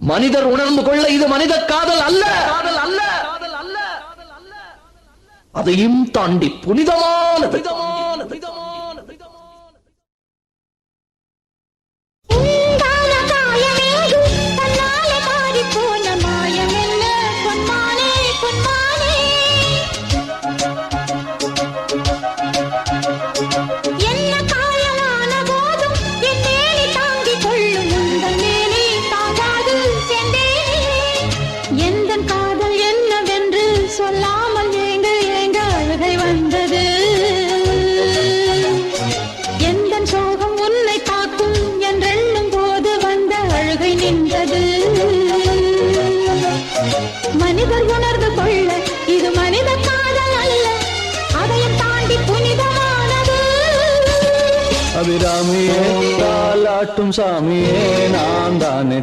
மனிதர் உணர்ந்து கொள்ள இது மனித காதல் அல்ல, அதையும் தாண்டி புனிதமானது. மனிதர் உணர்ந்து கொள்ள இது மனித காதல் அல்ல, அதையும் தாண்டி புனிதமானது. அபிராமியே தாலாட்டும் சாமியே நான் தானே